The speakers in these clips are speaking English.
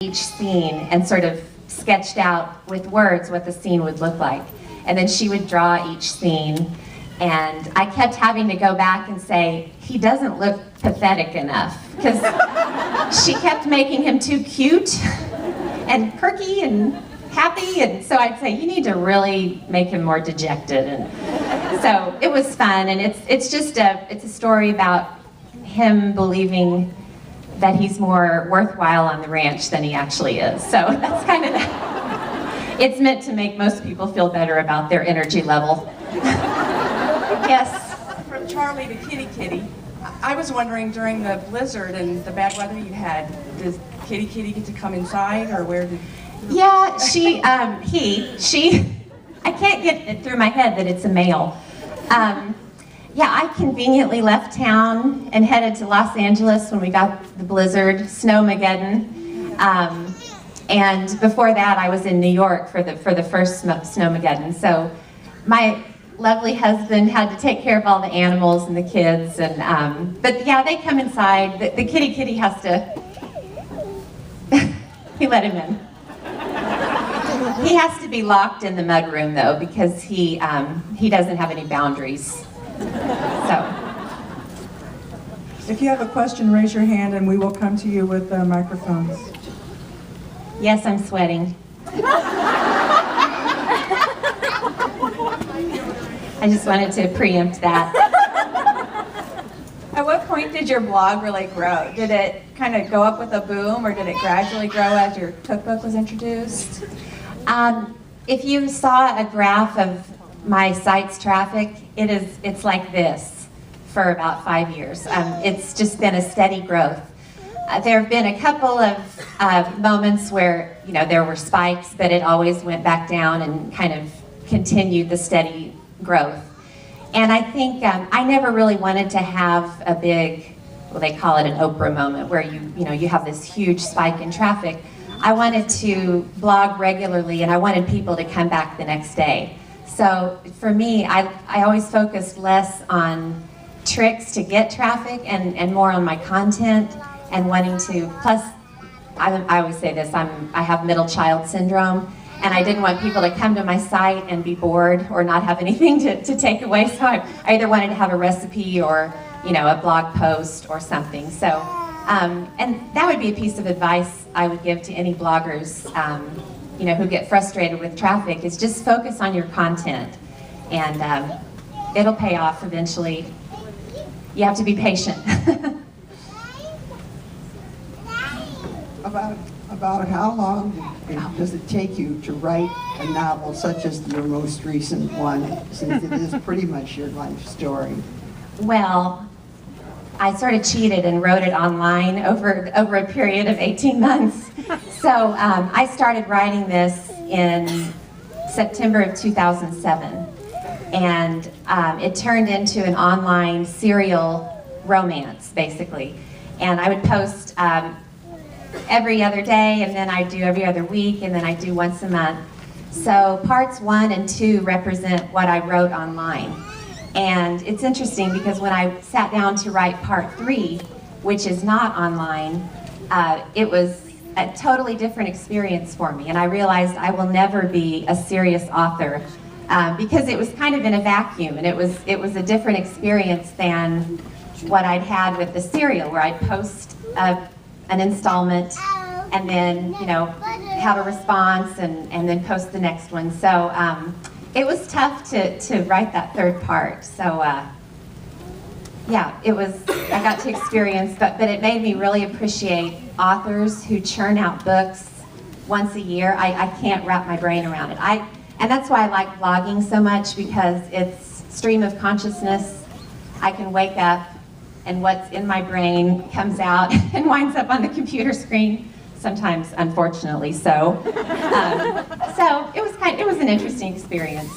each scene and sort of sketched out with words what the scene would look like. And then she would draw each scene, and I kept having to go back and say, he doesn't look pathetic enough, because she kept making him too cute and perky and happy, and so I'd say, you need to really make him more dejected. And so it was fun, and it's a story about him believing that he's more worthwhile on the ranch than he actually is. So that's kind of it's meant to make most people feel better about their energy level. Yes? From Charlie to Kitty Kitty, I was wondering, during the blizzard and the bad weather you had, does Kitty Kitty get to come inside, or where did... Yeah, she, I can't get it through my head that it's a male. Yeah, I conveniently left town and headed to Los Angeles when we got the blizzard, Snowmageddon. And before that, I was in New York for the first Snowmageddon. So my lovely husband had to take care of all the animals and the kids. And but yeah, they come inside. The Kitty Kitty has to. He let him in. He has to be locked in the mudroom though, because he doesn't have any boundaries. So. If you have a question, raise your hand and we will come to you with microphones. Yes, I'm sweating. I just wanted to preempt that. At what point did your blog really grow? Did it kind of go up with a boom, or did it gradually grow as your cookbook was introduced? If you saw a graph of my site's traffic, it's like this for about 5 years. It's just been a steady growth. There have been a couple of moments where, you know, there were spikes, but it always went back down and kind of continued the steady growth. And I think I never really wanted to have a big, well, they call it an Oprah moment, where you have this huge spike in traffic. I wanted to blog regularly, and I wanted people to come back the next day. So for me, I always focused less on tricks to get traffic and more on my content and wanting to, plus I always say this, I have middle child syndrome, and I didn't want people to come to my site and be bored or not have anything to take away, so I either wanted to have a recipe or, you know, a blog post or something. So, and that would be a piece of advice I would give to any bloggers, you know, who get frustrated with traffic, is just focus on your content, and it'll pay off eventually. You have to be patient. About how long does it take you to write a novel such as your most recent one, since it is pretty much your life story? Well, I sort of cheated and wrote it online over a period of 18 months. So I started writing this in September of 2007. And it turned into an online serial romance, basically. And I would post every other day, and then I'd do every other week, and then I'd do once a month. So parts 1 and 2 represent what I wrote online. And it's interesting because when I sat down to write part 3, which is not online, it was a totally different experience for me. And I realized I will never be a serious author because it was kind of in a vacuum, and it was a different experience than what I'd had with the serial, where I'd post an installment and then, you know, have a response and then post the next one. So it was tough to write that third part. So yeah, I got to experience, but it made me really appreciate authors who churn out books once a year. I can't wrap my brain around it. And that's why I like blogging so much, because it's stream of consciousness. I can wake up and what's in my brain comes out and winds up on the computer screen, sometimes unfortunately so. So it was an interesting experience.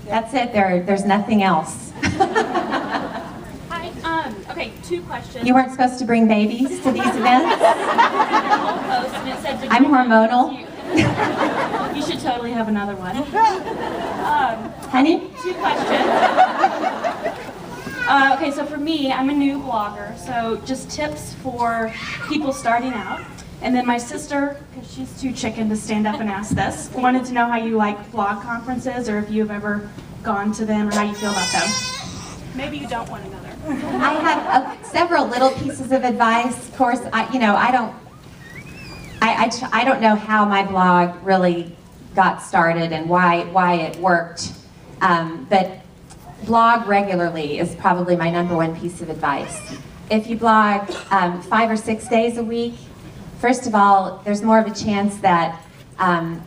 That's it. There's nothing else. Hi. Okay, 2 questions. You weren't supposed to bring babies to these events? Post, and it said, I'm hormonal. You should totally have another one. Honey? 2 questions. Okay, so for me, I'm a new blogger, so just tips for people starting out. And then my sister, because she's too chicken to stand up and ask this, wanted to know how you like blog conferences or if you've ever gone to them or how you feel about them. Maybe you don't want another. I have several little pieces of advice. Of course, I don't know how my blog really got started and why it worked, but blog regularly is probably my #1 piece of advice. If you blog 5 or 6 days a week, first of all, there's more of a chance that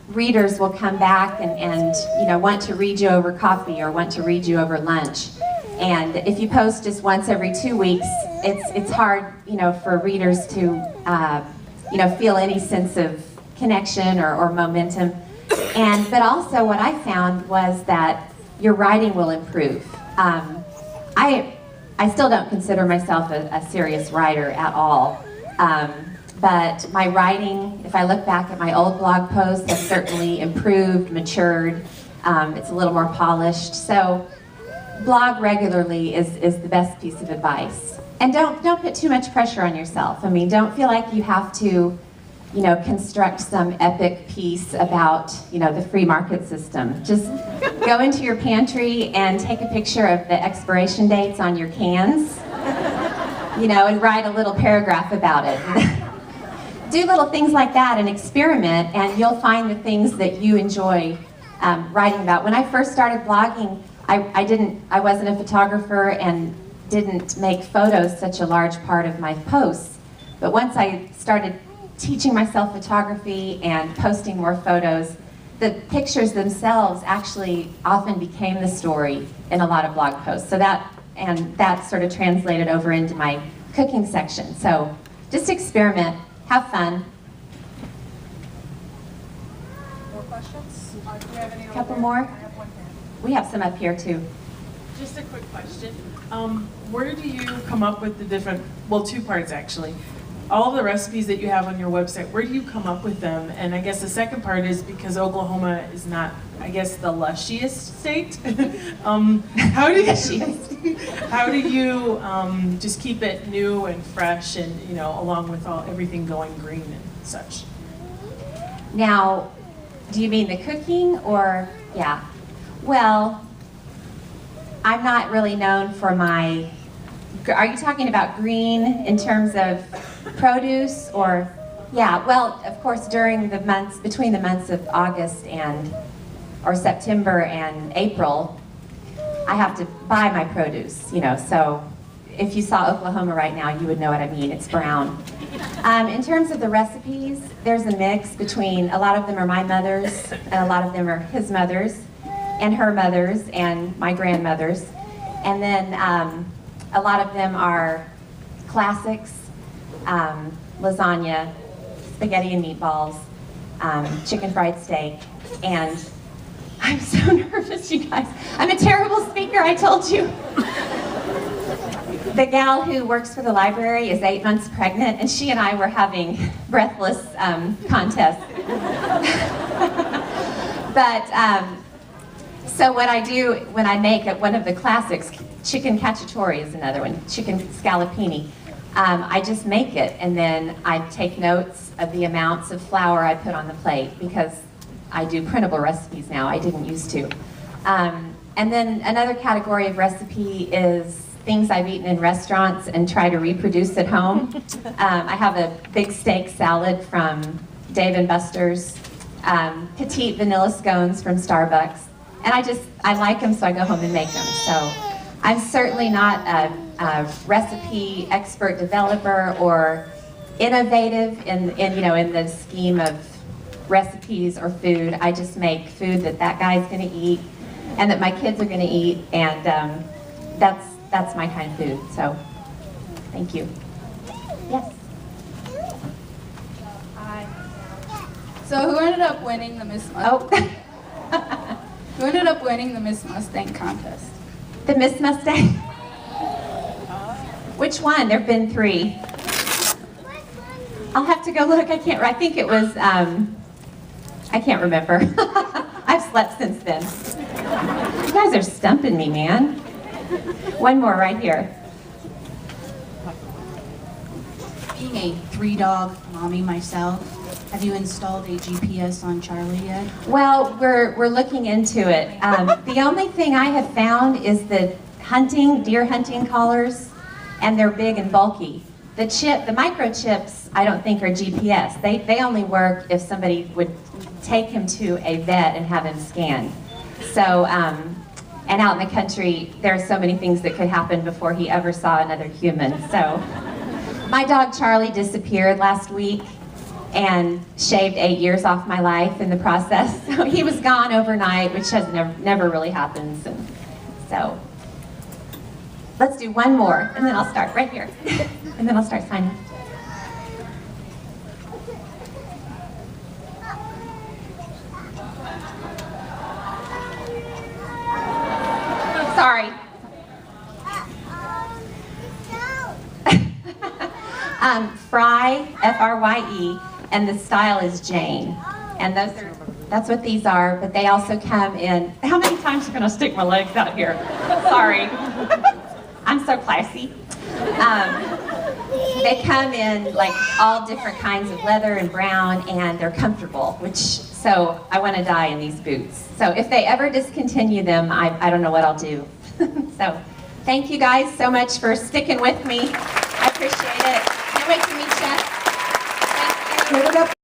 readers will come back and want to read you over coffee or want to read you over lunch. And if you post just once every 2 weeks, it's hard, for readers to, feel any sense of connection or momentum. But also what I found was that your writing will improve. I still don't consider myself a serious writer at all. But my writing, if I look back at my old blog posts, has certainly improved, matured. It's a little more polished. So blog regularly is the best piece of advice. And don't put too much pressure on yourself. I mean, don't feel like you have to, construct some epic piece about, the free market system. Just go into your pantry and take a picture of the expiration dates on your cans, and write a little paragraph about it. Do little things like that and experiment, and you'll find the things that you enjoy writing about. When I first started blogging, I wasn't a photographer and didn't make photos such a large part of my posts. But once I started teaching myself photography and posting more photos, the pictures themselves actually often became the story in a lot of blog posts. So that sort of translated over into my cooking section. So just experiment, have fun. More questions? Do we have any Couple more? I have one here. We have some up here too. Just a quick question. Where do you come up with the different, well, 2 parts actually. All the recipes that you have on your website, where do you come up with them? And I guess the second part is because Oklahoma is not, I guess, the lushiest state. How do you just keep it new and fresh and, along with everything going green and such? Now, do you mean the cooking or, yeah. Well, I'm not really known for my, are you talking about green in terms of produce or, yeah, well, of course, during the months, between the months of August or September and April, I have to buy my produce, so if you saw Oklahoma right now, you would know what I mean, it's brown. In terms of the recipes, there's a mix between, a lot of them are my mother's, and a lot of them are his mother's, and her mother's, and my grandmother's. And then a lot of them are classics, lasagna, spaghetti and meatballs, chicken fried steak, and I'm so nervous, you guys. I'm a terrible speaker, I told you. The gal who works for the library is 8 months pregnant, and she and I were having breathless contests. But, so what I do when I make one of the classics, chicken cacciatore is another one, chicken scallopini, I just make it, and then I take notes of the amounts of flour I put on the plate, because I do printable recipes now, I didn't used to. And then another category of recipe is things I've eaten in restaurants and try to reproduce at home. I have a big steak salad from Dave & Buster's, petite vanilla scones from Starbucks, and I like them, so I go home and make them. So I'm certainly not a recipe expert developer or innovative in the scheme of recipes or food. I just make food that guy's going to eat and that my kids are going to eat, and that's my kind of food. So, thank you. Yes. Hi. So who ended up winning the Miss Mustang? Oh, Who ended up winning the Miss Mustang contest? the Miss Mustang. Which one? There've been 3. I'll have to go look. I think it was. I can't remember. I've slept since then. You guys are stumping me, man. One more right here. Being a 3-dog mommy myself, have you installed a GPS on Charlie yet? Well, we're looking into it. The only thing I have found is the deer hunting collars, and they're big and bulky. The microchips, I don't think are GPS. They only work if somebody would take him to a vet and have him scanned. So, and out in the country, there are so many things that could happen before he ever saw another human. So, my dog Charlie disappeared last week and shaved 8 years off my life in the process. So he was gone overnight, which has never really happens. And so, let's do one more, and then I'll start right here. And then I'll start signing. Sorry. Fry, F-R-Y-E, and the style is Jane. And that's what these are, but they also come in, how many times am I gonna stick my legs out here? Sorry. I'm so classy. They come in like all different kinds of leather and brown, and they're comfortable, so I want to die in these boots. So if they ever discontinue them, I don't know what I'll do. So thank you guys so much for sticking with me. I appreciate it. Can't wait to meet you. Thank you. Give it up.